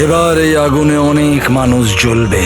এবার এই আগুনে অনেক মানুষ জ্বলবে।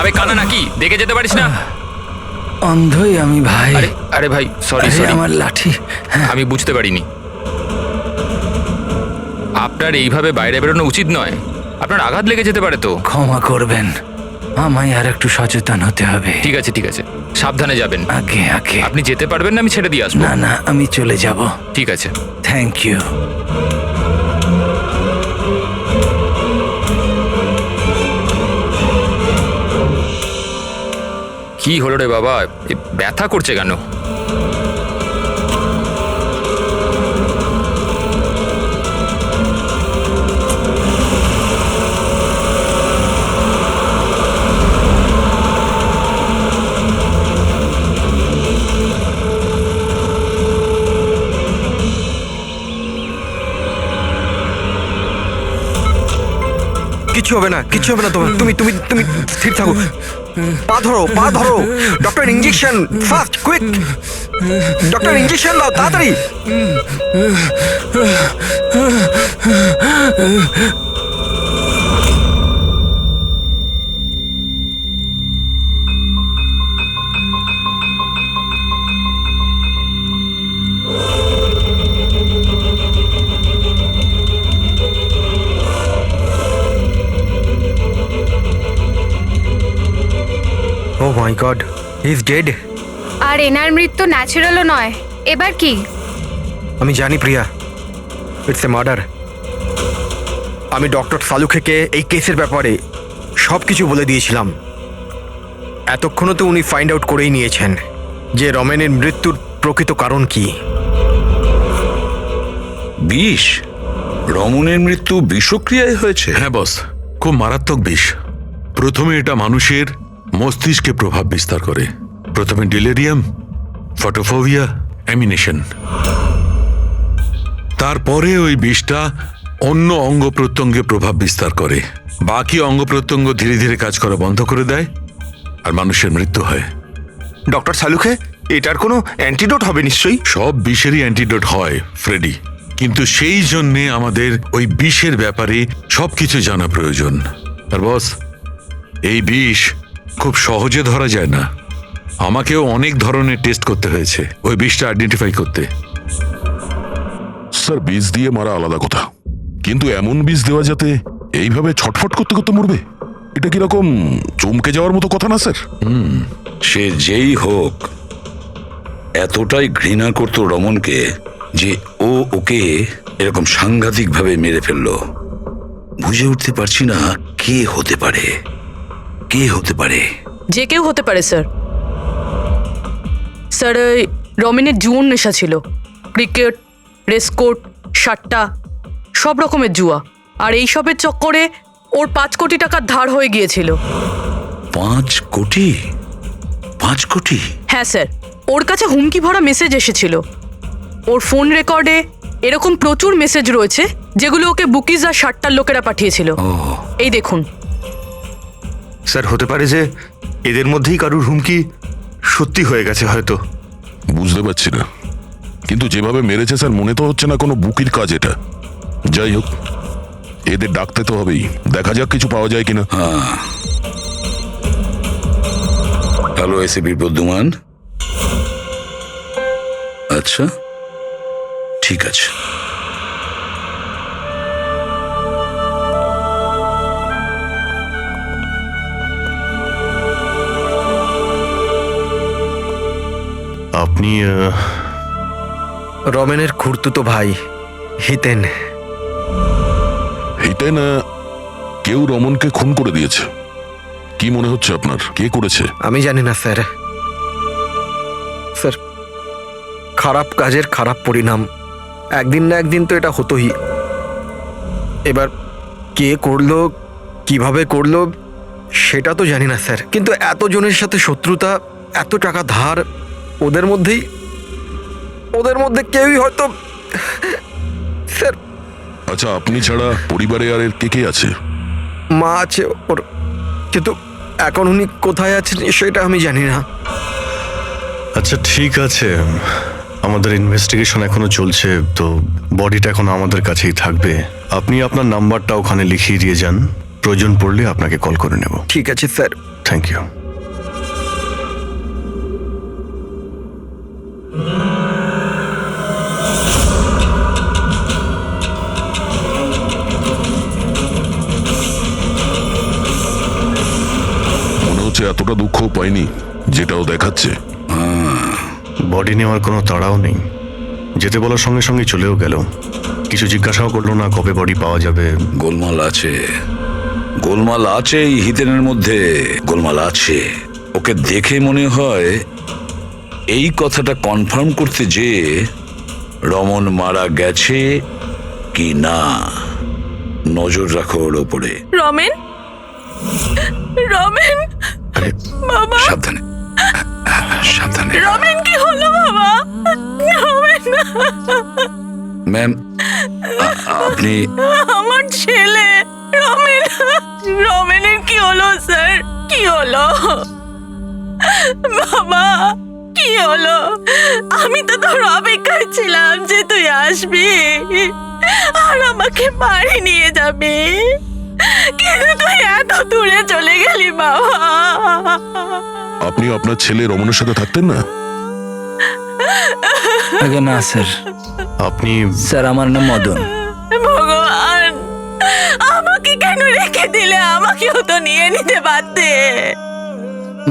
আবে কানা নাকি দেখে যেতে পারিস না? অন্ধই আমি ভাই। আরে আরে ভাই সরি আরে, সরি, আমার লাঠি। আমি বুঝতে পারিনি। আপনার এইভাবে বাইরে বেরোনো উচিত নয়, আপনার আঘাত লেগে যেতে পারে তো। ক্ষমা করবেন, আমায় আর একটু সচেতন হতে হবে। ঠিক আছে ঠিক আছে, সাবধানে যাবেন। আগে আগে। আপনি যেতে পারবেন না, আমি ছেড়ে দিয়ে আসবো। না না, আমি চলে যাব। ঠিক আছে। Thank you. কি হলো রে বাবা, এ ব্যথা করছে কেন? কিচ্ছু হবে না, কিচ্ছু হবে না তোমার। তুমি তুমি তুমি স্থির থাকো। পা ধরো, পা ধরো। Doctor injection, fast quick. Doctor injection দাও তাড়াতাড়ি। ও my god, he is dead. আর এনার মৃত্যু ন্যাচারালও নয়। এবার কি? আমি জানি প্রিয়া, ইটস এ মার্ডার। আমি ডক্টর সালুখেকে এই কেসের ব্যাপারে সব কিছু বলে দিয়েছিলাম। এতক্ষণও তো উনি ফাইন্ড আউট করেই নিয়েছেন যে রমেনের মৃত্যুর প্রকৃত কারণ কি। বিষ? রমনের মৃত্যু বিষক্রিয়ায় হয়েছে? হ্যাঁ বস, খুব মারাত্মক বিষ। প্রথমে এটা মানুষের মস্তিষ্কে প্রভাব বিস্তার করে। প্রথমে ডিলেরিয়াম, ফটোফোবিয়া, অ্যামিনেশন। তারপরে ওই বিষটা অন্য অঙ্গ প্রত্যঙ্গে প্রভাব বিস্তার করে। বাকি অঙ্গ প্রত্যঙ্গ ধীরে ধীরে কাজ করা বন্ধ করে দেয় আর মানুষের মৃত্যু হয়। ডক্টর সালুখে, এটার কোনো অ্যান্টিডোট হবে নিশ্চয়ই? সব বিষেরই অ্যান্টিডোট হয় ফ্রেডি, কিন্তু সেই জন্যে আমাদের ওই বিষের ব্যাপারে সবকিছু জানা প্রয়োজন। আর বস, এই বিষ খুব সহজে ধরা যায় না। আমাকেও অনেক ধরনের টেস্ট করতে হয়েছে ওই বিষটা আইডেন্টিফাই করতে। স্যার, বীজ দিয়ে মারা আলাদা কথা, কিন্তু এমন বীজ দেওয়া যাতে এইভাবে ছটফট করতে করতে মরবে, এটা কিরকম চমকে যাওয়ার মতো কথা না স্যার? সে যেই হোক, এতটাই ঘৃণা করত রমনকে যে ও ওকে এরকম সাংঘাতিকভাবে মেরে ফেললো। বুঝে উঠতে পারছি না কে হতে পারে, কে হতে পারে। যে কেউ হতে পারে স্যার। স্যার ওই রমেনের জুয়োর নেশা ছিল, ক্রিকেট, রেসকোর্ট, সাট্টা, সব রকমের জুয়া। আর এইসবের চক্করে ওর 5 কোটি টাকার ধার হয়ে গিয়েছিল। 5 কোটি? 5 কোটি? হ্যাঁ স্যার, ওর কাছে হুমকি ভরা মেসেজ এসেছিল। ওর ফোন রেকর্ডে এরকম প্রচুর মেসেজ রয়েছে যেগুলো ওকে বুকিজ আর সাট্টার লোকেরা পাঠিয়েছিল। এই দেখুন। স্যার, হতে পারে যে এদের মধ্যেই কারুর হুমকি সত্যি হয়ে গেছে হয়তো। বুঝতে পারছি না, কিন্তু যেভাবে মেরেছে স্যার মনে তো হচ্ছে না কোনো বুকির কাজ এটা। যাই হোক, এদের ডাকতে তো হবেই, দেখা যাক কিছু পাওয়া যায় কিনা। Hello ACP Pradyuman. আচ্ছা, ঠিক আছে। আপনি রমেনের খুড়তুতো ভাই হিতেন। হিতেন, কেউ রমনকে খুন করে দিয়েছে। কি মনে হচ্ছে আপনার, কে করেছে? আমি জানি না স্যার। স্যার, খারাপ কাজের খারাপ পরিণাম, একদিন না একদিন তো এটা হতোই। এবার কে করলো, কিভাবে করলো সেটা তো জানি না স্যার, কিন্তু এতজনের সাথে শত্রুতা, এত টাকা ধার, ওদের মধ্যে কেউই হয়তো। স্যার, আচ্ছা, আপনি ছাড়া পরিবারে আর এর কে কে আছে? মা আছে ওর, কিন্তু এখন উনি কোথায় আছেন সেটা আমি জানি না। আচ্ছা ঠিক আছে, আমাদের ইনভেস্টিগেশন এখনো চলছে, তো বডিটা এখন আমাদের কাছেই থাকবে। আপনি আপনার নাম্বারটা ওখানে লিখিয়ে দিয়ে যান, প্রয়োজন পড়লে আপনাকে কল করে নেব। ঠিক আছে স্যার। Thank you. মনে হচ্ছে এতটা দুঃখ পাইনি যেটাও দেখাচ্ছে। বডি নেওয়ার কোনো তাড়াও নেই, যেতে বলার সঙ্গে সঙ্গে চলেও গেল, কিছু জিজ্ঞাসাও করলো না কবে বডি পাওয়া যাবে। গোলমাল আছে, গোলমাল আছে এই হিতেনের মধ্যে, গোলমাল আছে। ওকে দেখে মনে হয় এই কথাটা কনফার্ম করতে যে রমন মারা গেছে কি না, নজর রাখো ওর ওপরে। রমেন, রমেন, আরে বাবা, সাবধানে, সাবধানে। রমেন কি হলো বাবা? রমেন, ম্যাম, আপনি আমার ছেলে রমেন, রমেনের কি হলো স্যার? কি হলো বাবা, কি হলো? আমি তো তোর অপেক্ষায় ছিলাম যে তুই আসবি আর আমাকে বাড়ি নিয়ে যাবি, কিন্তু তুই এত দূরে চলে গেলি বাবা। আপনি আপনার ছেলে রমনের সাথে থাকতেন না? আগে না স্যার, আপনি স্যার আমার নাম মদন। ভগবান, আমাকে কেন রেখে দিলে? আমাকেও তো নিয়ে নিতে পারতে।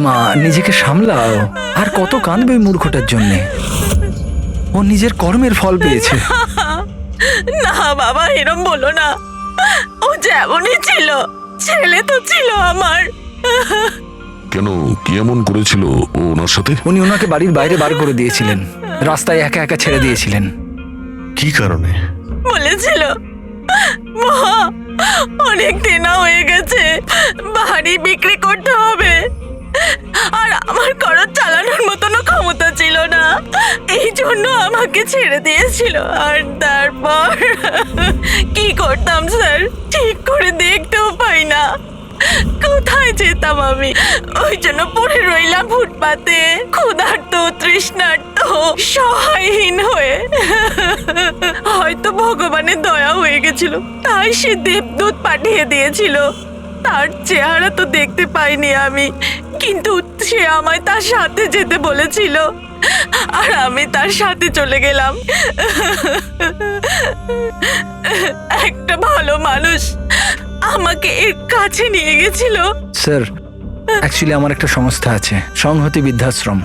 মা, নিজেকে সামলাও। আর কত কাঁদবে ওই মূর্খটার জন্যে? ও নিজের কর্মের ফল পেয়েছে। না বাবা, এরম বলো না। ও যেমনই ছিল, ছেলে তো ছিল আমার। কেন, কি এমন করেছিল ও ওনার সাথে? উনি ওনাকে বাড়ির বাইরে বার করে দিয়েছিলেন, রাস্তায় একা একা ছেড়ে দিয়েছিলেন। কি কারণে? বলেছিল মা অনেক দেনা হয়ে গেছে, বাড়ি বিক্রি করতে হবে, আর আমার খরচ চালানোর মতনও ক্ষমতা ছিল না, এই জন্য আমাকে ছেড়ে দিয়েছিল। আর তারপর কি করতাম স্যার, ঠিক করে দেখতেও পাই না, কোথায় যেতাম আমি? ওই জন্য পড়ে রইলাম ফুটপাতে, ক্ষুধার্ত, তৃষ্ণার্ত, সহায়হীন হয়ে। হয়তো ভগবানের দয়া হয়ে গেছিল, তাই সে দেবদূত পাঠিয়ে দিয়েছিল। তার চেহারা তো দেখতে পাইনি আমি, কিন্তু সে আমায় তার সাথে যেতে বলেছিল, আর আমি তার সাথে চলে গেলাম। একটা ভালো মানুষ আমাকে এর কাছে নিয়ে গেছিল। স্যার, অ্যাকচুয়ালি আমার একটা সংস্থা আছে, সংহতি বৃদ্ধাশ্রম।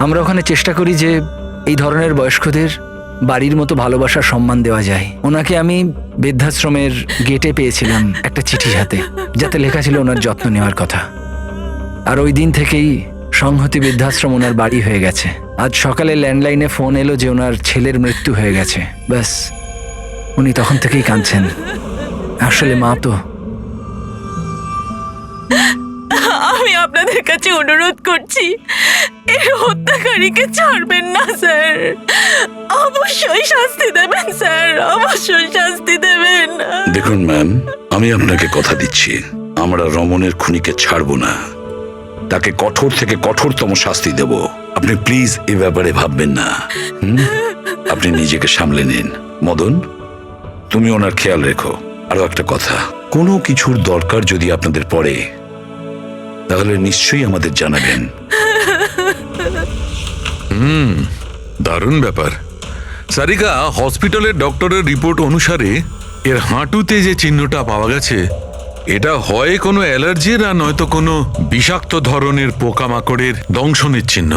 আমরা ওখানে চেষ্টা করি যে এই ধরনের বয়স্কদের বাড়ির মতো ভালোবাসার সম্মান দেওয়া যায়। ওনাকে আমি বৃদ্ধাশ্রমের গেটে পেয়েছিলাম একটা চিঠি হাতে, যাতে লেখা ছিল ওনার যত্ন নেওয়ার কথা। আর ওই দিন থেকেই সংহতি বৃদ্ধাশ্রম ওনার বাড়ি হয়ে গেছে। আজ সকালে ল্যান্ডলাইনে ফোন এলো যে ওনার ছেলের মৃত্যু হয়ে গেছে। ব্যাস, উনি তখন থেকেই কাঁদছেন। আসলে মা তো আমি আপনাদের কাছে অনুরোধ করছি, এর হত্যাকারীকে ছাড়বেন না স্যার। অবশ্যই শাস্তি দেবেন স্যার, অবশ্যই শাস্তি দেবেন। দেখুন ম্যাম, আমি আপনাকে কথা দিচ্ছি, আমরা রমনের খুনিকে ছাড়বো না। তাকে কঠোর থেকে কঠোরতম শাস্তি দেব। আপনি প্লিজ এ ব্যাপারে ভাববেন না। আপনি নিজেকে সামলে নিন। মদন, তুমি ওনার খেয়াল রেখো। আরো একটা কথা, কোনো কিছুর দরকার যদি আপনাদের পড়ে তাহলে নিশ্চয়ই আমাদের জানাবেন। দারুণ ব্যাপার। সারিকা, হসপিটালের ডক্টরের রিপোর্ট অনুসারে এর হাঁটুতে যে চিহ্নটা পাওয়া গেছে, এটা হয় কোনো অ্যালার্জির আর নয়তো কোনো বিষাক্ত ধরনের পোকামাকড়ের দংশনের চিহ্ন।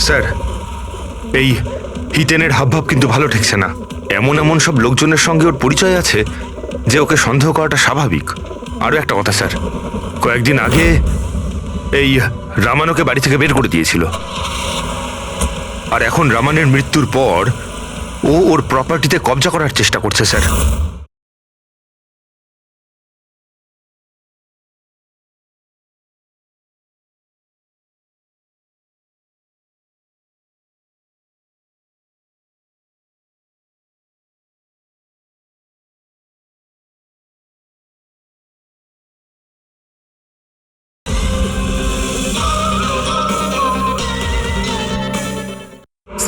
স্যার, এই হিতেনের হাবভাব কিন্তু ভালো ঠেকছে না। এমন এমন সব লোকজনের সঙ্গে ওর পরিচয় আছে যে ওকে সন্দেহ করাটা স্বাভাবিক। আরও একটা কথা স্যার, কয়েকদিন আগে এই রামানকে বাড়ি থেকে বের করে দিয়েছিল, আর এখন রামানের মৃত্যুর পর ও ওর প্রপার্টিতে কবজা করার চেষ্টা করছে স্যার।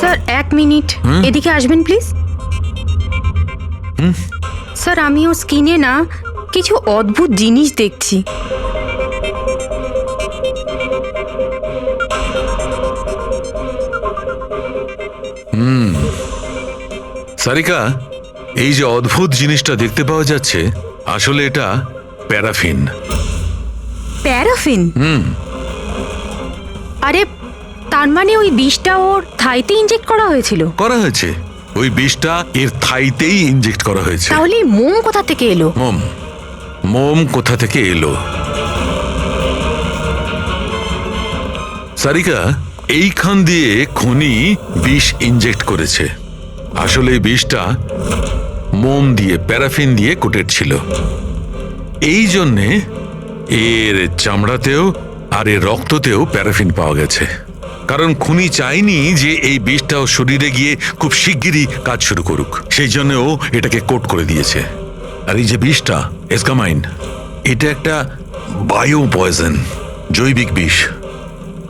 স্যার 1 মিনিট এদিকে আসবেন প্লিজ। স্যার, আমি ও স্কিনে না কিছু অদ্ভুত জিনিস দেখছি। সারিকা, এই যে অদ্ভুত জিনিসটা দেখতে পাওয়া যাচ্ছে, আসলে এটা প্যারাফিন। প্যারাফিন? আরে, তার মানে ওই বিষটা ওর থাইতে ইনজেক্ট করা হয়েছিল? করা হয়েছে, ওই বিষটা এর থাইতেই ইনজেক্ট করা হয়েছে। তাহলে মোম কোথা থেকে এলো? মোম কোথা থেকে এলো? সারিকা, এইখান দিয়ে খুনি বিষ ইনজেক্ট করেছে। আসলে এই বিষটা মোম দিয়ে, প্যারাফিন দিয়ে কোটেড ছিল। এই জন্যে এর চামড়াতেও আর এর রক্ততেও প্যারাফিন পাওয়া গেছে। কারণ খুনি চায়নি যে এই বিষটা ওর শরীরে গিয়ে খুব শিগগিরই কাজ শুরু করুক, সেই জন্য ও এটাকে কোট করে দিয়েছে। আর এই যে বিষটা এসকামাইন, এটা একটা বায়ো পয়জন, জৈবিক বিষ।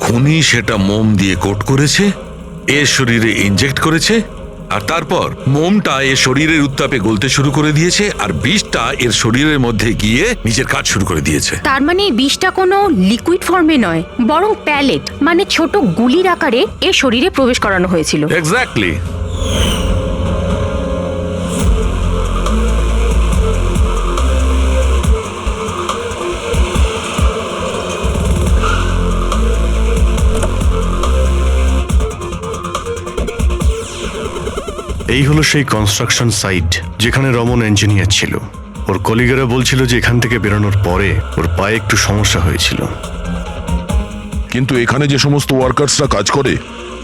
খুনি সেটা মোম দিয়ে কোট করেছে, এর শরীরে ইনজেক্ট করেছে, আর তারপর মোমটা এর শরীরের উত্তাপে গলতে শুরু করে দিয়েছে, আর বিষটা এর শরীরের মধ্যে গিয়ে নিজের কাজ শুরু করে দিয়েছে। তার মানে এই বিষটা কোনো লিকুইড ফর্মে নয়, বরং প্যালেট মানে ছোট গুলির আকারে এর শরীরে প্রবেশ করানো হয়েছিল। এক্স্যাক্টলি। এই হলো সেই কনস্ট্রাকশন সাইট যেখানে রমন ইঞ্জিনিয়ার ছিল। ওর কলিগেরা বলছিল যে এখান থেকে বেরোনোর পরে ওর পায়ে একটু সমস্যা হয়েছিল। কিন্তু এখানে যে সমস্ত ওয়ার্কার্সরা কাজ করে,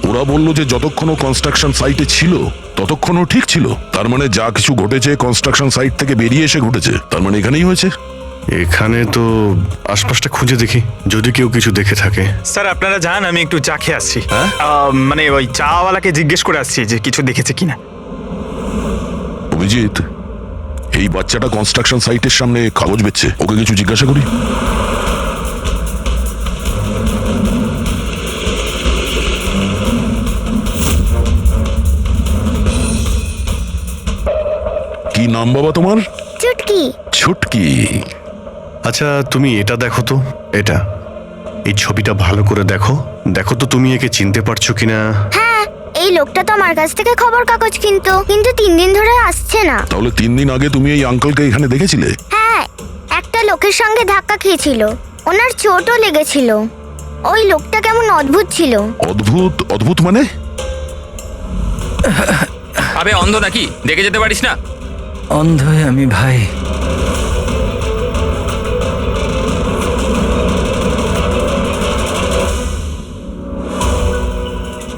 ওরা বলল যে যতক্ষণ কনস্ট্রাকশন সাইটে ছিল ততক্ষণও ঠিক ছিল। তার মানে যা কিছু ঘটেছে কনস্ট্রাকশন সাইট থেকে বেরিয়ে এসে ঘটেছে, তার মানে এখানেই হয়েছে। এখানে তো আশপাশটা খুঁজে দেখি, যদি কেউ কিছু দেখে থাকে। স্যার, আপনারা যান, আমি একটু চা খেয়ে আসছি। মানে ওই চাওয়ালাকে জিজ্ঞেস করে আসছি যে কিছু দেখেছে কিনা। অভিজিৎ, এই বাচ্চাটা কনস্ট্রাকশন সাইটের সামনে কাগজ বেচছে, ওকে কিছু জিজ্ঞাসা করি। কি নাম বাবা তোমার? চুটকি। ছুটকি। আচ্ছা, তুমি এটা দেখো তো, এটা এই ছবিটা ভালো করে দেখো, দেখো তো তুমি একে চিনতে পারছো কিনা। হ্যাঁ, এই লোকটা তো আমার কাছ থেকে খবর কাগজ কিন্তু 3 দিন ধরে আসছে না। তাহলে 3 দিন আগে তুমি এই আঙ্কেলকে এখানে দেখেছিলে? হ্যাঁ, একটা লোকের সঙ্গে ধাক্কা খেয়েছিল, ওনার চোটও লেগেছিল। ওই লোকটা কেমন অদ্ভুত ছিল। অদ্ভুত? অদ্ভুত মানে? আবে অন্ধ নাকি, দেখে যেতে পারিস না? অন্ধই আমি ভাই।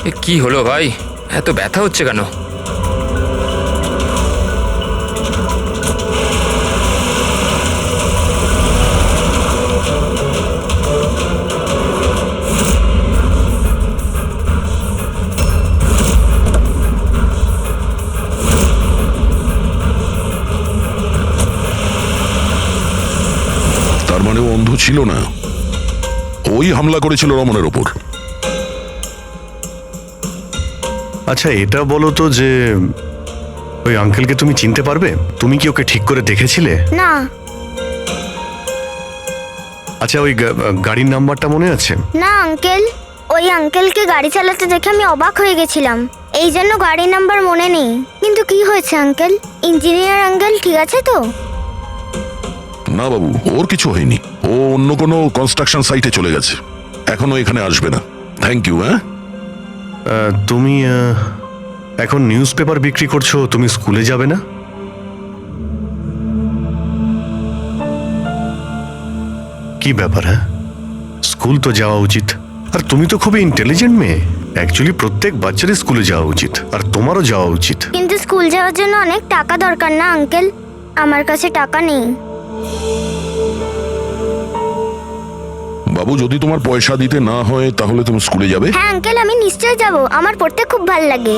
এ কি হলো ভাই, এত ব্যথা হচ্ছে কেন? তার মানে ও অন্ধ ছিল না, ওই হামলা করেছিল রমনের ওপর। আচ্ছা এটা বলো তো যে ওই আঙ্কেলকে তুমি চিনতে পারবে? তুমি কি ওকে ঠিক করে দেখেছিলে? না। আচ্ছা ওই গাড়ির নাম্বারটা মনে আছে? না আঙ্কেল, ওই আঙ্কেলকে গাড়ি চালাতে দেখে আমি অবাক হয়ে গেছিলাম, এই জন্য গাড়ির নাম্বার মনে নেই। কিন্তু কি হয়েছে আঙ্কেল? ইঞ্জিনিয়ার আঙ্কেল ঠিক আছে তো? না বাবু, ওর কিছু হয়নি। ও অন্য কোনো কনস্ট্রাকশন সাইটে চলে গেছে, এখনো এখানে আসবে না। Thank you. হ্যাঁ, তুমি এখন নিউজ পেপার বিক্রি করছো, তুমি স্কুলে যাবে না? কি ব্যাপার? হ্যাঁ, স্কুল তো যাওয়া উচিত। আর তুমি তো খুবই ইন্টেলিজেন্ট মেয়ে, অ্যাকচুয়ালি প্রত্যেক বাচ্চারই স্কুলে যাওয়া উচিত, আর তোমারও যাওয়া উচিত। কিন্তু স্কুল যাওয়ার জন্য অনেক টাকা দরকার না আঙ্কেল? আমার কাছে টাকা নেই। বাবু যদি তোমার পয়সা দিতে না হয় তাহলে তুমি স্কুলে যাবে? হ্যাঁ আঙ্কেল, আমি নিশ্চয়ই যাব, আমার পড়তে খুব ভালো লাগে।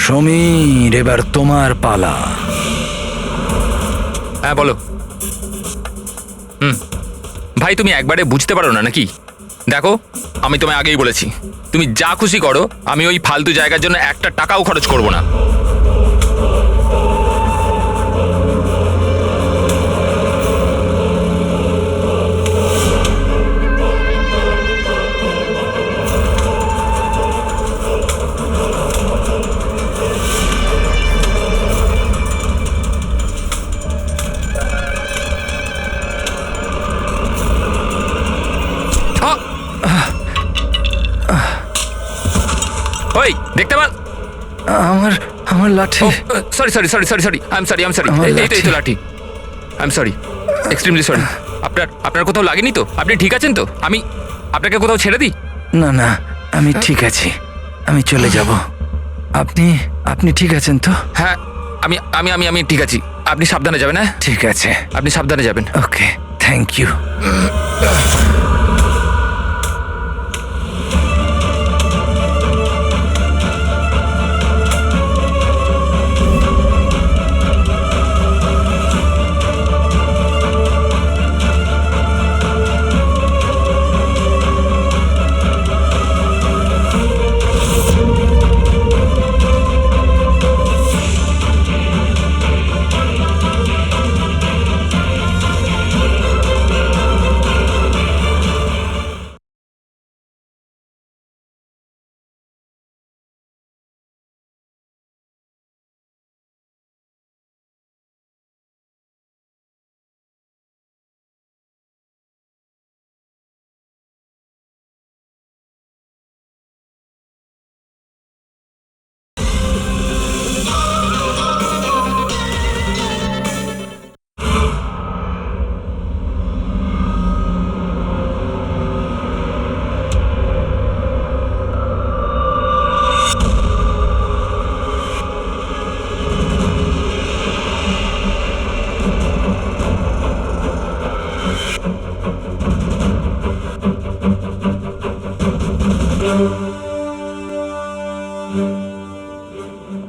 সমীর, এবার তোমার পালা। হ্যাঁ বলো। ভাই তুমি একবারে বুঝতে পারো না নাকি? দেখো আমি তোমায় আগেই বলেছি, তুমি যা খুশি করো, আমি ওই ফালতু জায়গার জন্য একটা টাকাও খরচ করব না। ওই দেখতে পান? আমার আমার লাঠি। Sorry sorry sorry sorry sorry I am sorry আমার এই তো লাঠি। I am sorry, extremely sorry. আপনার কোথাও লাগেনি তো? আপনি ঠিক আছেন তো? আমি আপনাকে কোথাও ছেড়ে দিই? না না, আমি ঠিক আছি, আমি চলে যাব। আপনি আপনি ঠিক আছেন তো? হ্যাঁ আমি আমি আমি আমি ঠিক আছি। আপনি সাবধানে যাবেন। হ্যাঁ ঠিক আছে, আপনি সাবধানে যাবেন। ওকে, থ্যাংক ইউ।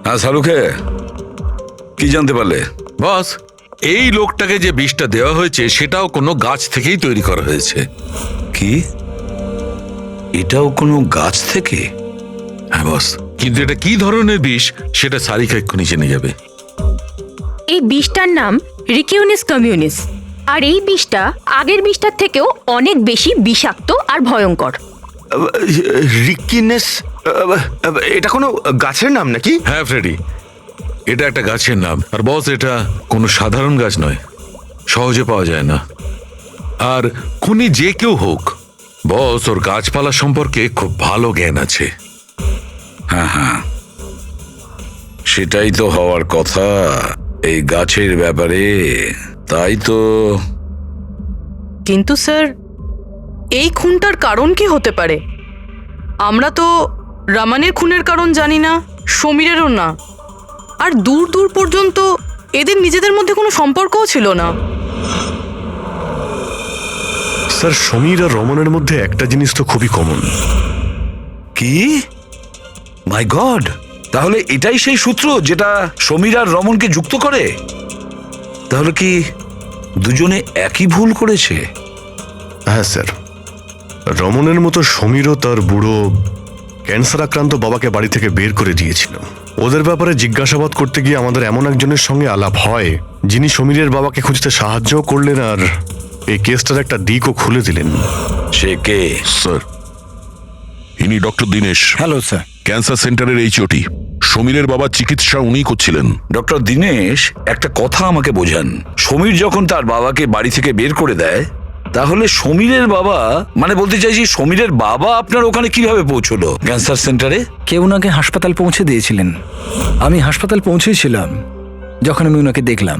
হ্যাঁ শাহরুখে, কি জানতে পারলে? বস এই লোকটাকে যে বিষটা দেওয়া হয়েছে সেটাও কোনো গাছ থেকেই তৈরি করা হয়েছে। কি এটাও কোনো গাছ থেকে? হ্যাঁ বস, কিন্তু এটা কি ধরনের বিষ সেটা সারিকা এক্ষুনি জেনে যাবে। এই বিষটার নাম রিকিউনিস কমিউনিস, আর এই বিষটা আগের বিষটার থেকেও অনেক বেশি বিষাক্ত আর ভয়ঙ্কর। রিকিনেস, এটা কোনো গাছের নাম নাকি? হ্যাঁ ফ্রেডি, এটা একটা গাছের নাম। আর বস, এটা কোনো সাধারণ গাছ নয়, সহজে পাওয়া যায় না। আর খুনি যে কেউ হোক, বস ওর গাছপালা সম্পর্কে খুব ভালো জ্ঞান আছে। হ্যাঁ হ্যাঁ, সেটাই তো হওয়ার কথা এই গাছের ব্যাপারে। তাই তো। কিন্তু স্যার, এই খুনটার কারণ কি হতে পারে? আমরা তো রামানের খুনের কারণ জানি না, সমীরেরও না, আর দূর দূর পর্যন্ত এদের নিজেদের মধ্যে কোনো সম্পর্কও ছিল না। স্যার, সমীর আর রমনের মধ্যে একটা জিনিস তো খুবই কমন। কি? মাই গড, তাহলে এটাই সেই সূত্র যেটা সমীর আর রমনকে যুক্ত করে? তাহলে কি দুজনে একই ভুল করেছে? হ্যাঁ স্যার, রমনের মতো সমীরও তার বুড়ো ক্যান্সার আক্রান্ত বাবাকে বাড়ি থেকে বের করে দিয়েছিল। ওদের ব্যাপারে জিজ্ঞাসাবাদ করতে গিয়ে আমাদের এমন একজনের সঙ্গে আলাপ হয়, যিনি সমীরের বাবাকে খুঁজতে সাহায্য করলেন আর এই কেসটার একটা দিকও খুলে দিলেন। সে কে? স্যার, ইনি doctor Dinesh, hello sir. Cancer সেন্টারের এইচওটি। সমীরের বাবার চিকিৎসা উনিই করছিলেন। ডক্টর দীনেশ, একটা কথা আমাকে বোঝান। সমীর যখন তার বাবাকে বাড়ি থেকে বের করে দেয়, তাহলে সমীরের বাবা, মানে বলতে চাইছি সমীরের বাবা আপনার ওখানে কিভাবে পৌঁছলো ক্যান্সার সেন্টারে? কেউ ওনাকে হাসপাতাল পৌঁছে দিয়েছিলেন। আমি হাসপাতাল পৌঁছেছিলাম যখন আমি ওনাকে দেখলাম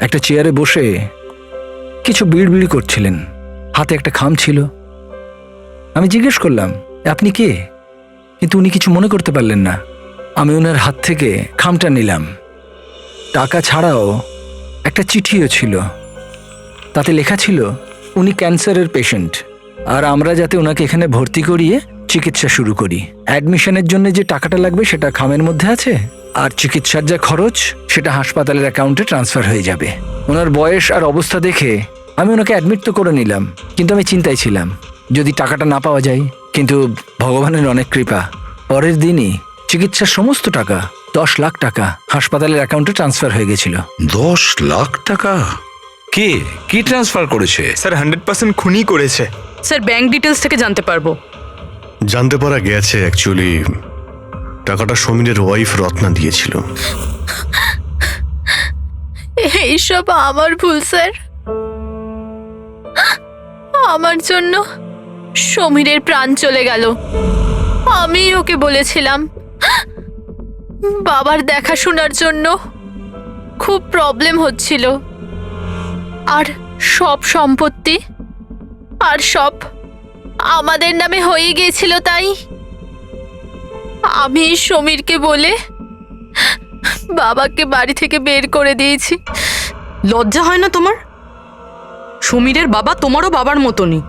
একটা চেয়ারে বসে কিছু বিড়বিড়ি করছিলেন, হাতে একটা খাম ছিল। আমি জিজ্ঞেস করলাম, আপনি কে? কিন্তু উনি কিছু মনে করতে পারলেন না। আমি ওনার হাত থেকে খামটা নিলাম। টাকা ছাড়াও একটা চিঠিও ছিল, তাতে লেখা ছিল উনি ক্যান্সারের পেশেন্ট, আর আমরা যাতে ওনাকে এখানে ভর্তি করিয়ে চিকিৎসা শুরু করি। অ্যাডমিশনের জন্য যে টাকাটা লাগবে সেটা খামের মধ্যে আছে, আর চিকিৎসার যা খরচ সেটা হাসপাতালের অ্যাকাউন্টে ট্রান্সফার হয়ে যাবে। ওনার বয়স আর অবস্থা দেখে আমি ওনাকে অ্যাডমিট তো করে নিলাম, কিন্তু আমি চিন্তায় ছিলাম যদি টাকাটা না পাওয়া যায়। কিন্তু ভগবানের অনেক কৃপা, পরের দিনই চিকিৎসার সমস্ত টাকা, 10 লাখ টাকা হাসপাতালের অ্যাকাউন্টে ট্রান্সফার হয়ে গেছিল। 10 লাখ টাকা? কে কি ট্রান্সফার করেছে? স্যার 100% খুনি করেছে। স্যার, ব্যাংক ডিটেলস থেকে জানতে পারবো? জানতে পারা গেছে অ্যাকচুয়ালি টাকাটা সমীরের ওয়াইফ রত্না দিয়েছিল। এইসব আমার ভুল স্যার। আমার জন্য সমীরের প্রাণ চলে গেল। আমি ওকে বলেছিলাম বাবার দেখাশোনার জন্য খুব প্রবলেম হচ্ছিল, আর সব সম্পত্তি আর সব আমাদের নামে হয়ে গিয়েছিল। তাই আমি সমীরকে বলে বাবাকে বাড়ি থেকে বের করে দিয়েছি। লজ্জা হয় না তোমার? সমীরের বাবা তোমারও বাবার মতনই,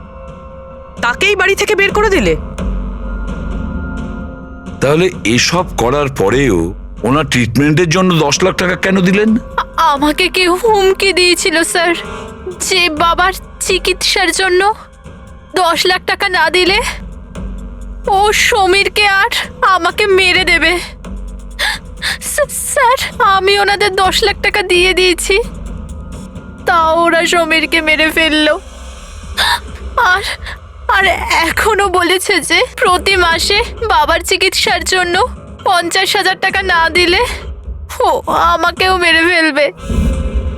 তাকেই বাড়ি থেকে বের করে দিলে। তাহলে এসব করার পরেও ওনার ট্রিটমেন্টের জন্য 10 লাখ টাকা কেন দিলেন? আমাকে কেউ হুমকি দিয়েছিল স্যার, যে বাবার চিকিৎসার জন্য 10 লাখ টাকা না দিলে ও সমীরকে আর আমাকে মেরে দেবে। স্যার, আমি ওনাদের 10 লাখ টাকা দিয়ে দিয়েছি, তাও ওরা সমীরকে মেরে ফেললো। আর আর এখনো বলেছে যে প্রতি মাসে বাবার চিকিৎসার জন্য 50,000 টাকা না দিলে ও আমাকেও মেরে ফেলবে।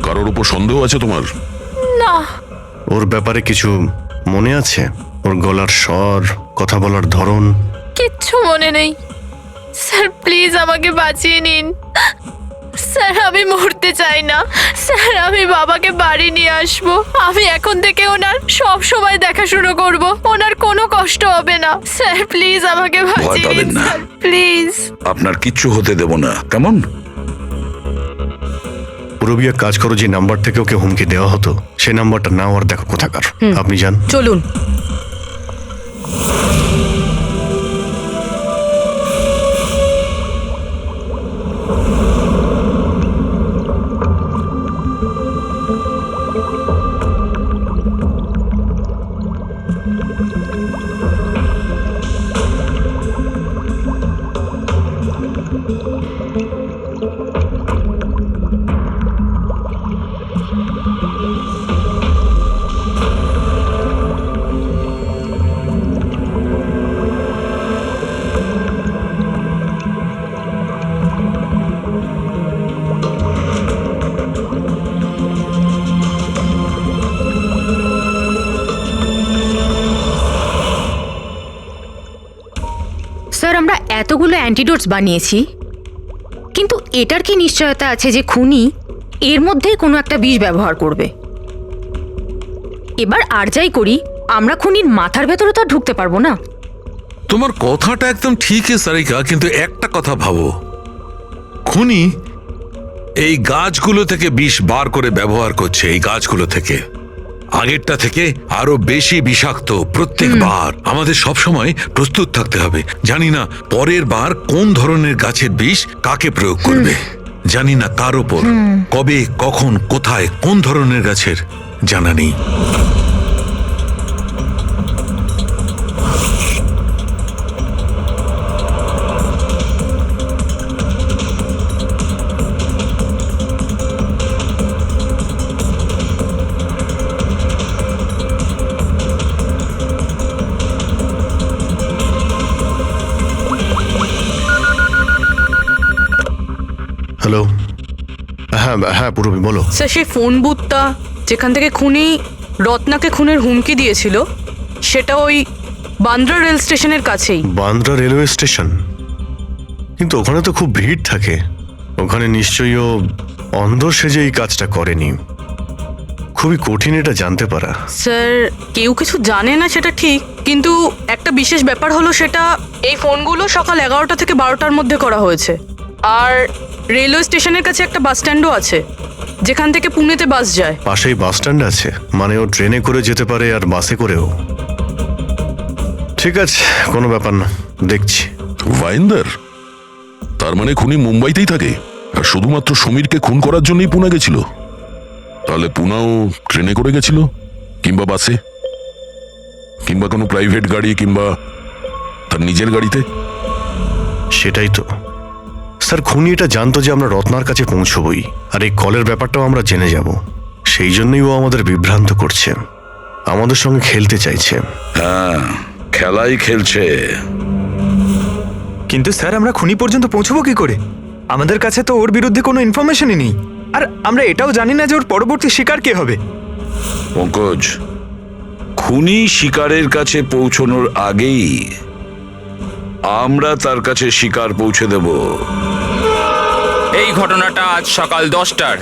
কারোর উপর সন্দেহ আছে তোমার? না। ওর ব্যাপারে কিছু মনে আছে? ওর গলার স্বর, কথা বলার ধরন? কিচ্ছু মনে নেই স্যার, প্লিজ আমাকে বাঁচিয়ে নিন স্যার। আমি মরতে চাই না স্যার, আমি বাবাকে বাড়ি নিয়ে আসবো। আমি এখন থেকে ওনার সব সময় দেখাশুনো করব, ওনার কোনো কষ্ট হবে না স্যার। প্লিজ আমাকে বাঁচিয়ে পাবেন নিন না। Sir, please. আপনার কিচ্ছু হতে দেব না, কেমন? পুরবিয়া, কাজ করো, যে নাম্বার থেকে ওকে হুমকি দেওয়া হতো সে নাম্বারটা নাও আর দেখো কোথাকার। আপনি যান। চলুন। স্যার, আমরা এতগুলো অ্যান্টিডোটস বানিয়েছি, কিন্তু এটার কি নিশ্চয়তা আছে যে খুনি এর মধ্যেই কোনো একটা বিষ ব্যবহার করবে? এবার আর যাই করি, আমরা খুনির মাথার ভেতরে তো আর ঢুকতে পারবো না। তোমার কথাটা একদম ঠিকই সারিকা, কিন্তু একটা কথা ভাবো, খুনি এই গাছগুলো থেকে বিষ বার করে ব্যবহার করছে, এই গাছগুলো থেকে আগেরটা থেকে আরো বেশি বিষাক্ত প্রত্যেকবার। আমাদের সব সময় প্রস্তুত থাকতে হবে। জানি না পরের বার কোন ধরনের গাছের বিষ কাকে প্রয়োগ করবে, জানি না কার ওপর, কবে, কখন, কোথায়, কোন ধরনের গাছের জানা নেই। হ্যালো, হ্যাঁ হ্যাঁ পুরবি বলো। স্যার, সেই ফোন বুথটা যেখান থেকে খুনি রত্নাকে খুনের হুমকি দিয়েছিল, সেটা ওই বান্দ্রা রেল স্টেশনের কাছেই। Bandra railway station? কিন্তু ওখানে তো খুব ভিড় থাকে, ওখানে নিশ্চয়ই ও অন্ধ সেজে এই কাজটা করেনি। খুবই কঠিন এটা জানতে পারা। স্যার, কেউ কিছু জানে না সেটা ঠিক, কিন্তু একটা বিশেষ ব্যাপার হলো সেটা এই ফোনগুলো সকাল 11টা থেকে 12টার মধ্যে করা হয়েছে। আর রেলওয়ে স্টেশনের কাছে একটা বাস স্ট্যান্ডও আছে, যেখান থেকে পুনেতে বাস যায়। পাশেই বাস স্ট্যান্ড আছে, মানে ও ট্রেনে করে যেতে পারে আর বাসে করেও। ঠিক আছে, কোনো ব্যাপার না, দেখছি। ভাইন্দার, তার মানে খুনি মুম্বাইতেই থাকে আর শুধুমাত্র সমীরকে খুন করার জন্যই পুনা গেছিল? তাহলে পুনাও ট্রেনে করে গেছিল, কিংবা বাসে, কিংবা কোনো প্রাইভেট গাড়ি, কিংবা তার নিজের গাড়িতে। সেটাই তো স্যার, খুনি এটা জানতো যে আমরা রত্নার কাছে পৌঁছবই, আর এই কলের ব্যাপারটাও আমরা জেনে যাব। সেই জন্যই ও আমাদের বিভ্রান্ত করছে, আমাদের সঙ্গে খেলতে চাইছে। হ্যাঁ, খেলাই খেলছে। কিন্তু স্যার, আমরা খুনি পর্যন্ত পৌঁছবো কি করে? আমাদের কাছে তো ওর বিরুদ্ধে কোনো ইনফরমেশনই নেই, আর আমরা এটাও জানি না যে ওর পরবর্তী শিকার কে হবে। পঙ্কজ, খুনি শিকারের কাছে পৌঁছানোর আগেই আমরা তার কাছে শিকার পৌঁছে দেব। এই ঘটনাটা আজ সকাল 10টার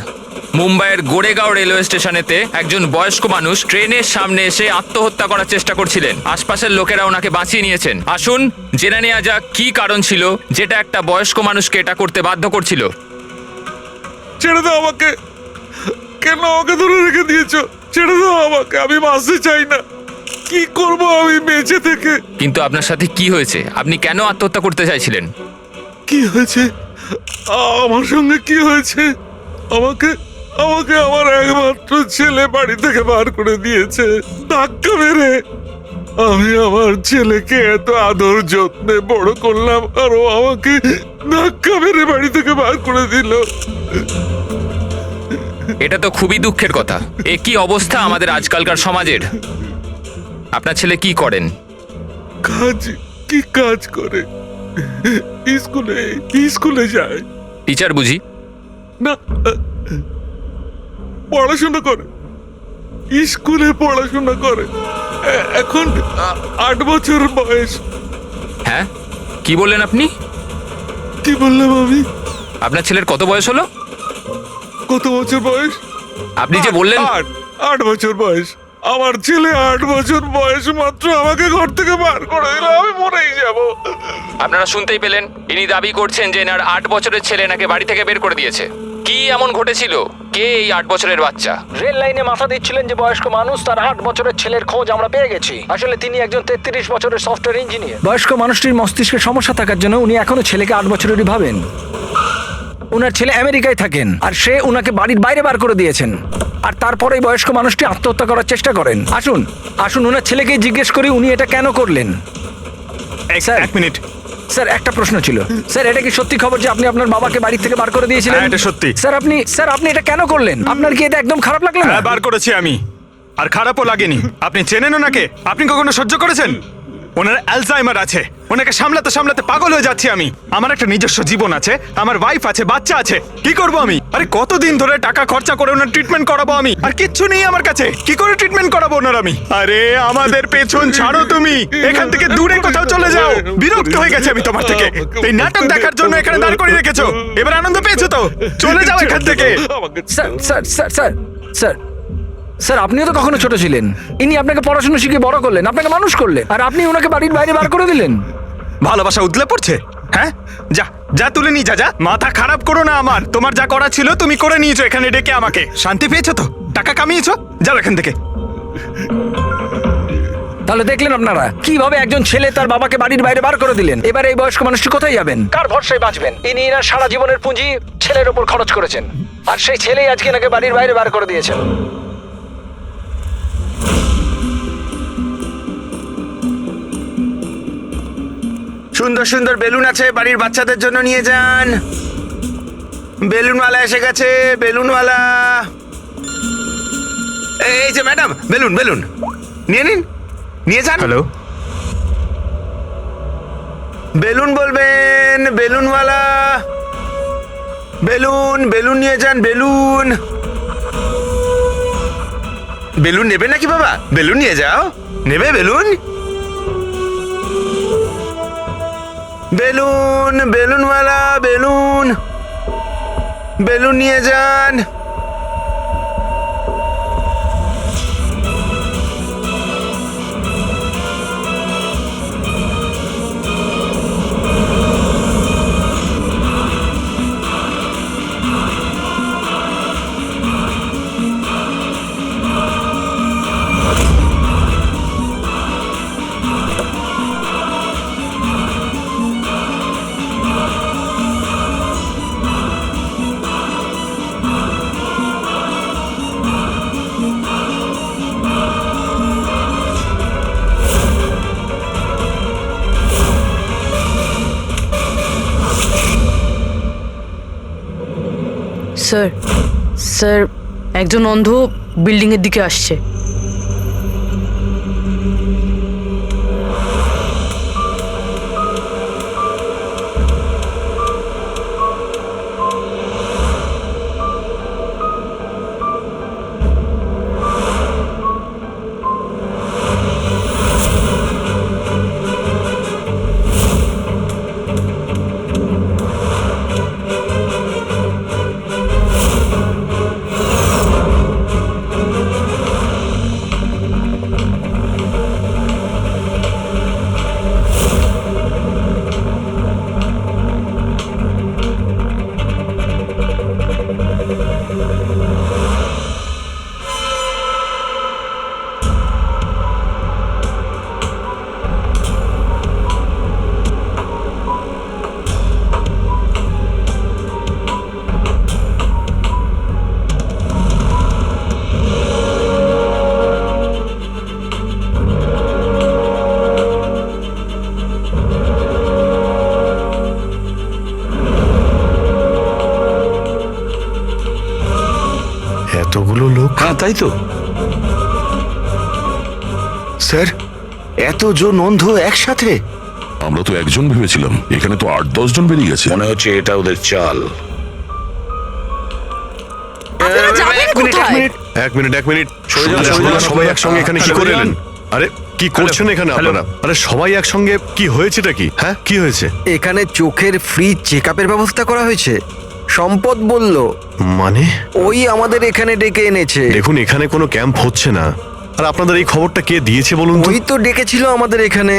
মুম্বাইয়ের গোরেগাঁও রেলওয়ে স্টেশনেতে একজন বয়স্ক মানুষ ট্রেনের সামনে এসে আত্মহত্যা করার চেষ্টা করছিলেন। আশপাশের লোকেরা ওনাকে বাঁচিয়ে নিয়েছেন। আসুন জেনে নেওয়া যাক কি কারণ ছিল যেটা একটা বয়স্ক মানুষকে এটা করতে বাধ্য করছিল। ছেড়ে দাও আমাকে, কেন আমাকে ধরে রেখে দিয়েছো? ছেড়ে দাও আমাকে, আমি বাঁচতে চাই না। কি করব আমি বেঁচে থেকে? কিন্তু আপনার সাথে কি হয়েছে? আপনি কেন আত্মহত্যা করতে চাইছিলেন? কি হয়েছে? আমার সঙ্গে কি হয়েছে? আমাকে আমাকে আমার একমাত্র ছেলে বাড়ি থেকে বার করে দিয়েছে ধাক্কা মেরে। আমি আমার ছেলেকে এত আদর যত্নে বড় করলাম, আর ও আমাকে ধাক্কা মেরে বাড়ি থেকে বার করে দিল। এটা তো খুবই দুঃখের কথা। এ কি অবস্থা আমাদের আজকালকার সমাজের। আপনার ছেলে কি করেন? কি কাজ করে? স্কুলে যায়। টিচার বুঝি? না, পড়াশোনা করে, স্কুলে পড়াশোনা করে। এখন 8 বছর বয়স। হ্যাঁ, কি বললেন আপনি? কি বললাম আমি? আপনার ছেলের কত বয়স হলো? কত বছর বয়স? আপনি যে বললেন 8 বছর বয়স। আমার ছেলে 8 বছর বয়স মাত্র আমাকে ঘর থেকে বার করে দিল, আমি মরেই যাব। আপনারা শুনতেই পেলেন, ইনি দাবি করছেন যে এনার 8 বছরের ছেলে নাকি বাড়ি থেকে বের করে দিয়েছে। কি এমন ঘটেছিল? কে এই 8 বছরের বাচ্চা? রেল লাইনে মাথা দিচ্ছিলেন যে বয়স্ক মানুষ, তার 8 বছরের ছেলের খোঁজ আমরা পেয়ে গেছি। আসলে তিনি একজন 33 বছরের সফটওয়্যার ইঞ্জিনিয়ার। বয়স্ক মানুষটির মস্তিষ্কে সমস্যা থাকার জন্য উনি এখনো ছেলেকে 8 বছরেরই ভাবেন। ওনার ছেলে আমেরিকায় থাকেন, আর সে ওনাকে বাড়ির বাইরে বার করে দিয়েছেন। আর তারপরে বয়স্ক মানুষটি আত্মহত্যা করার চেষ্টা করেন। আসুন ওনার ছেলেকে জিজ্ঞেস করি উনি এটা কেন করলেন। এক মিনিট স্যার একটা প্রশ্ন ছিল, স্যার এটা কি সত্যি খবর যে আপনি আপনার বাবাকে বাড়ি থেকে বার করে দিয়েছিলেন? হ্যাঁ, এটা সত্যি। স্যার আপনি এটা কেন করলেন? আপনার কি এটা একদম খারাপ লাগলো না? হ্যাঁ, বার করেছি আমি, আর খারাপও লাগেনি। আপনি চেনেন ওনাকে? আপনি কখনো সহ্য করেছেন? ওনার অ্যালজাইমার আছে, ওনাকে সামলাতে সামলাতে পাগল হয়ে যাচ্ছি আমি। আমার একটা নিজস্ব জীবন আছে, আমার ওয়াইফ আছে, বাচ্চা আছে। কি করব আমি? আরে কতদিন ধরে টাকা খরচা করে ওনার ট্রিটমেন্ট করাবো আমি, আর কিচ্ছু নেই আমার কাছে। কি করে ট্রিটমেন্ট করাবো ওনার আমি? আরে আমাদের পেছন ছাড়ো, তুমি এখান থেকে দূরে কোথাও চলে যাও। বিরক্ত হয়ে গেছে আমি তোমার থেকে। এই নাটক দেখার জন্য এখানে দাঁড় করিয়ে রেখেছো, এবার আনন্দ পেয়েছো তো? চলে যাও এখান থেকে। Sir sir sir sir sir sir আপনিও তো কখনো ছোট ছিলেন। ইনি আপনাকে পড়াশোনা শিখিয়ে বড় করলেন, আপনাকে মানুষ করলেন, আর আপনি ওনাকে বাড়ির বাইরে বার করে দিলেন। ভালোবাসা উদলে পড়ছে? হ্যাঁ, যা যা তুলে নি, যা যা। মাথা খারাপ করো না আমার। তোমার যা করা ছিল তুমি করে নিয়েছো এখানে ডেকে আমাকে। শান্তি পেয়েছো তো? টাকা কামিয়েছো? যাও এখান থেকে। তাহলে দেখলেন আপনারা কিভাবে একজন ছেলে তার বাবাকে বাড়ির বাইরে বার করে দিলেন। এবার এই বয়স্ক মানুষটি কোথায় যাবেন? কার ভরসায় বাঁচবেন? ইনি এনার সারা জীবনের পুঁজি ছেলের ওপর খরচ করেছেন, আর সেই ছেলেই আজকে এনাকে বাড়ির বাইরে বার করে দিয়েছেন। সুন্দর সুন্দর বেলুন আছে, বাড়ির বাচ্চাদের জন্য নিয়ে যান। বেলুনওয়ালা এসে গেছে, বেলুনওয়ালা। এই যে ম্যাডাম, বেলুন বেলুন নিয়ে নিন, নিয়ে যান। হ্যালো, বেলুন বলবেন, বেলুনওয়ালা। বেলুন বেলুন নিয়ে যান, বেলুন। বেলুন নেবে নাকি বাবা? বেলুন নিয়ে যাও। নেবে বেলুন? বেলুন বেলুনওয়ালা, বেলুন বেলুন নিয়ে যান। স্যার, স্যার একজন অন্ধ বিল্ডিং এর দিকে আসছে। এতগুলো লোক? হ্যাঁ তাই তো। স্যার, এতজন অন্ধ একসাথে? আমরা তো একজন ভেবেছিলাম, এখানে তো 8-10 জন বেরিয়ে গেছে। মনে হচ্ছে এটা ওদের চাল। আপনারা যাবেন কোথায়? এক মিনিট। সরে যান। সবাই একসঙ্গে এখানে কি করে এলেন? আরে কি করছেন এখানে আপনারা? আরে সবাই একসঙ্গে কি হয়েছেটা কি? হ্যাঁ, কি হয়েছে? এখানে চোখের ফ্রি চেক আপের ব্যবস্থা করা হয়েছে। সম্পদ বলল, মানে ওই আমাদের এখানে ডেকে এনেছে। দেখুন, এখানে কোনো ক্যাম্প হচ্ছে না। আর আপনাদের এই খবরটা কে দিয়েছে বলুন তো? ওই তো ডেকেছিল আমাদের এখানে।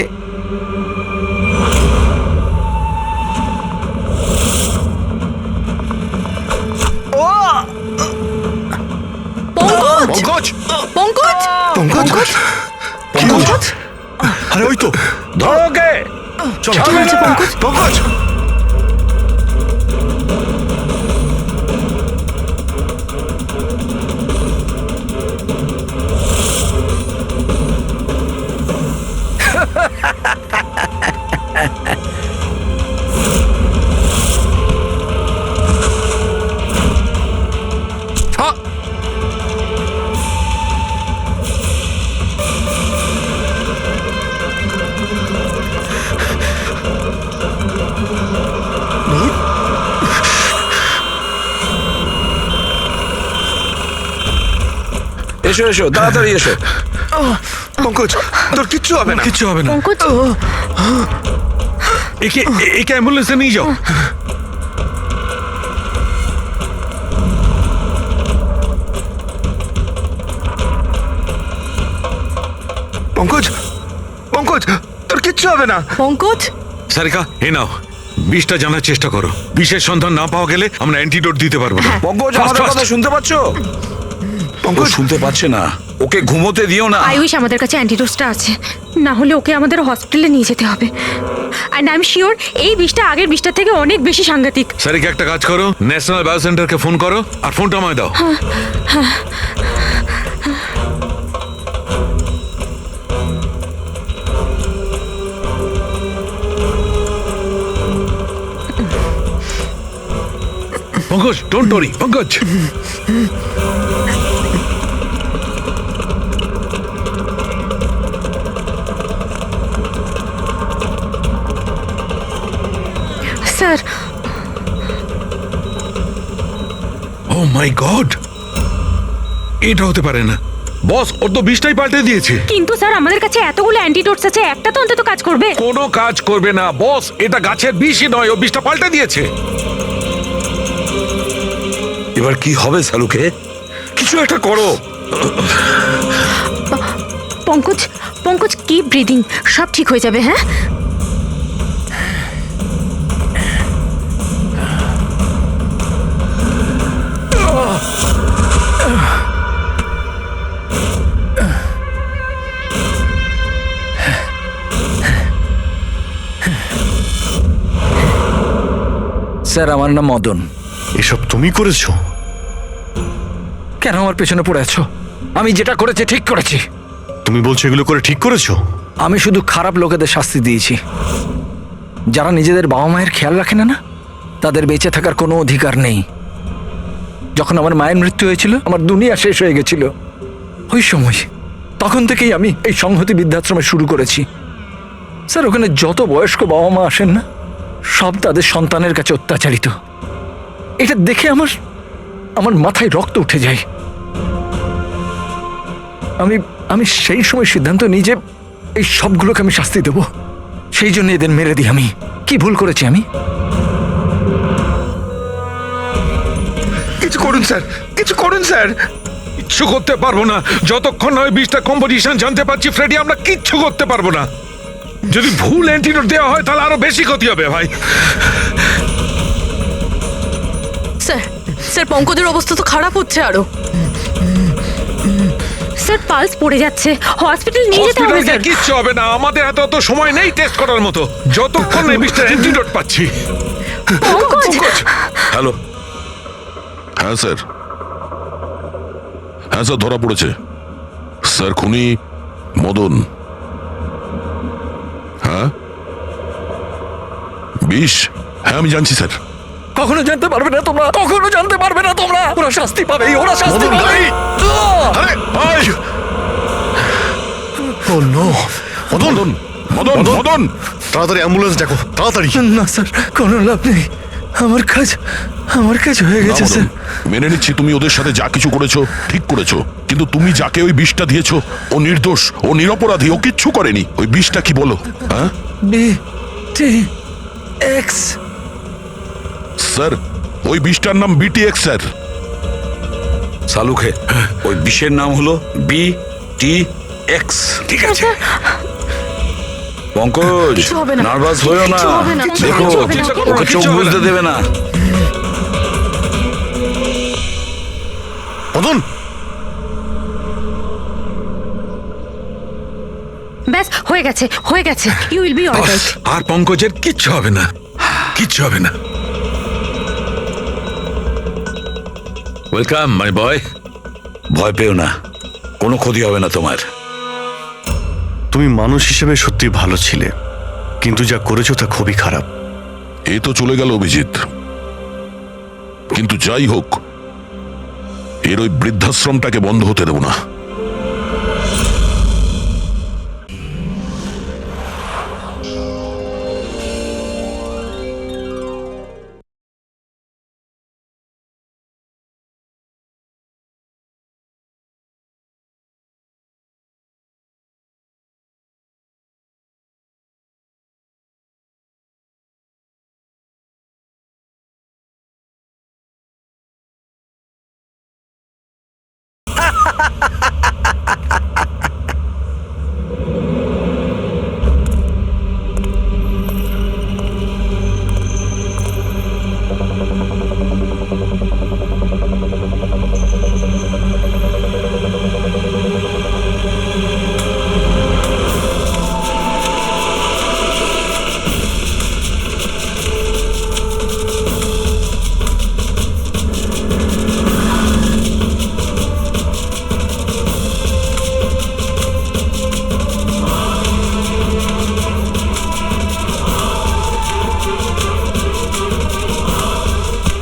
পঙ্কজ, পঙ্কজ, পঙ্কজ, পঙ্কজ, পঙ্কজ। আরে ওই তো, ধরো ওকে। চলো কি হয়েছে পঙ্কজ? পঙ্কজ। এসো এসো তাড়াতাড়ি এসো। পঙ্কজ তোর কিচ্ছু হবে না। কিচ্ছু হবে না। পঙ্কজ একে অ্যাম্বুলেন্সে নিয়ে যাও। পঙ্কজ পঙ্কজ তোর কিচ্ছু হবে না। পঙ্কজ সারিকা এ নাও, বিষটা জানার চেষ্টা করো। বিষের সন্ধান না পাওয়া গেলে আমরা অ্যান্টিডোট দিতে পারবো না। পঙ্কজ Fast, আমাদের fast. কথা শুনতে পাচ্ছ? পঙ্কজ শুনতে পাচ্ছে না, ওকে ঘুমোতে দিও না। আই উইশ আমাদের কাছে অ্যান্টিডোজটা আছে, না হলে ওকে আমাদের হসপিটালে নিয়ে যেতে হবে। অ্যান্ড আই এম শিওর এই বিষটা আগের বিষটার থেকে অনেক বেশি সাংঘাতিক। সারিকা একটা কাজ করো, ন্যাশনাল বায়ো সেন্টারকে ফোন করো আর ফোনটা আমায় দাও। Pankaj don't worry Pankaj. Sir oh my God, এটা হতে পারে না। বস ওর তো বিষটাই পাল্টে দিয়েছে। কিন্তু স্যার আমাদের কাছে এতগুলো অ্যান্টিডোটস আছে, একটা তো অন্তত কাজ করবে। কোনো কাজ করবে না বস, এটা গাছের বিষই নয়, ও বিষটা পাল্টে দিয়েছে। এবার কি হবে সালুকে? কিছু একটা করো। পঙ্কজ পঙ্কজ কিপ ব্রিদিং, সব ঠিক হয়ে যাবে। হ্যাঁ স্যার আমার নাম মদন। এসব তুমি করেছো? কেন আমার পেছনে পড়ে আছো? আমি যেটা করেছি ঠিক করেছি। তুমি বলছো এগুলো করে ঠিক করেছো? আমি শুধু খারাপ লোকেদের শাস্তি দিয়েছি, যারা নিজেদের বাবা মায়ের খেয়াল রাখে না, তাদের বেঁচে থাকার কোনো অধিকার নেই। যখন আমার মায়ের মৃত্যু হয়েছিল, আমার দুনিয়া শেষ হয়ে গেছিল। ওই সময় তখন থেকেই আমি এই সংহতি বৃদ্ধাশ্রমে শুরু করেছি। স্যার ওখানে যত বয়স্ক বাবা মা আসেন না, সব তাদের সন্তানের কাছে অত্যাচারিত। এটা দেখে আমার মাথায় রক্ত উঠে যায়। আমি সেই সময় সিদ্ধান্ত নিই যে এই সবগুলোকে আমি শাস্তি দেব। সেই জন্য এদের মেরে দিই। আমি কি ভুল করেছি? আমি কিছু করুন স্যার, কিছু করুন স্যার। কিচ্ছু করতে পারবো না যতক্ষণ না ওই বিষটা কম্পোজিশন জানতে পারছি। ফ্রেডি আমরা কিচ্ছু করতে পারবো না। যদি ভুল অ্যান্টিডোট দেওয়া হয় তাহলে আরো বেশি ক্ষতি হবে ভাই। স্যার স্যার পঙ্কজের অবস্থা তো খারাপ হচ্ছে আরো। স্যার পালস পড়ে যাচ্ছে, হসপিটাল নিয়ে যেতে হবে হসপিটালে স্যার। কিচ্ছু হবে না, আমাদের হাতে অত সময় নেই টেস্ট করার মতো। যতক্ষণ এই বিষটার অ্যান্টিডোট পাচ্ছি। হ্যালো। হ্যাঁ স্যার, হ্যাঁ স্যার ধরা পড়েছে। স্যার খুনি মদন। হ্যাঁ বিষ, হ্যাঁ আমি জানছি স্যার। কখনো জানতে পারবে না তোমরা, কখনো জানতে পারবে না তোমরা। ওরা শাস্তি পাবে, ওরা শাস্তি পাবে। ও নো, মদন মদন মদন তাড়াতাড়ি অ্যাম্বুলেন্স ডাকো, তাড়াতাড়ি। না স্যার, কোনো লাভ নেই। আমার কাজ হয়ে না, গেছে মদন, স্যার। মেনে নিচ্ছি তুমি ওদের সাথে যা কিছু করেছো ঠিক করেছো, কিন্তু তুমি যাকে ওই বিষটা দিয়েছো ও নির্দোষ, ও নিরপরাধী, ও কিচ্ছু করেনি। ওই বিষটা কি বলো? হ্যাঁ BTX স্যার, ওই বিষটার নাম BTX স্যার। সালুকে ওই বিষের নাম হলো BTX। ঠিক আছে পঙ্কজ কিছু হবে না। নার্ভাস হয়েও না, কিছু হবে না। দেখো কিছু হবে না। ওকে চোখ কিছু হবে বুঝতে না। দেবে না। মদন, ব্যাস হয়ে গেছে, হয়ে গেছে। You will be alright. আর পঙ্কজের কিচ্ছু হবে না, কিচ্ছু হবে না। Welcome my boy. ভয় পেও না, কোনো ক্ষতি হবে না তোমার। তুমি মানুষ হিসেবে সত্যি ভালো ছিলে, কিন্তু যা করেছো তা খুবই খারাপ। এ তো চলে গেল অভিজিৎ, কিন্তু যাই হোক এর ওই বৃদ্ধাশ্রমটাকে বন্ধ হতে দেব না।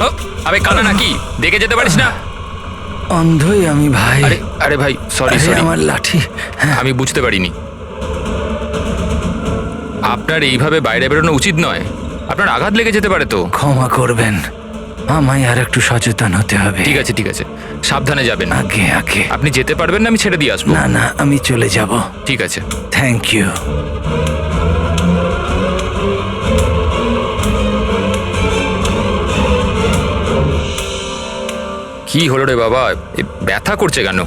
ও, আবে কানা নাকি দেখে যেতে পারিস না? অন্ধই আমি ভাই। আরে আরে ভাই, সরি আরে, সরি, আমার লাঠি। হ্যাঁ, আমি বুঝতে পারিনি। আপনার এইভাবে বাইরে বেরোনো উচিত নয়, আপনার আঘাত লেগে যেতে পারে তো। ক্ষমা করবেন, আমায় আর একটু সচেতন হতে হবে। ঠিক আছে ঠিক আছে, সাবধানে যাবেন। আগে আগে। আপনি যেতে পারবেন না, আমি ছেড়ে দিয়ে আসবো। না না, আমি চলে যাব। ঠিক আছে। Thank you. কি হলো রে বাবা, এ ব্যথা করছে কেন?